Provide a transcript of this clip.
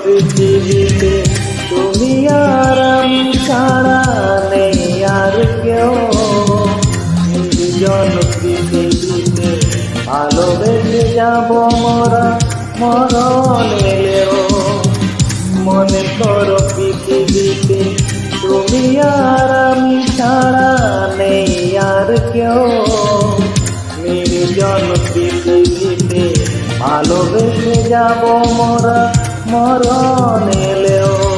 পৃথিবীতে তুমি আর আমি ছাড়া নেই আর কেউ। নির্জন পৃথিবীতে ভালোবেসে যাব মোরা মরণ এলেও। মনে করো পৃথিবীতে তুমি আর আমি ছাড়া নেই আর কেউ। নির্জন পৃথিবীতে ভালোবেসে যাব মোরা মরণের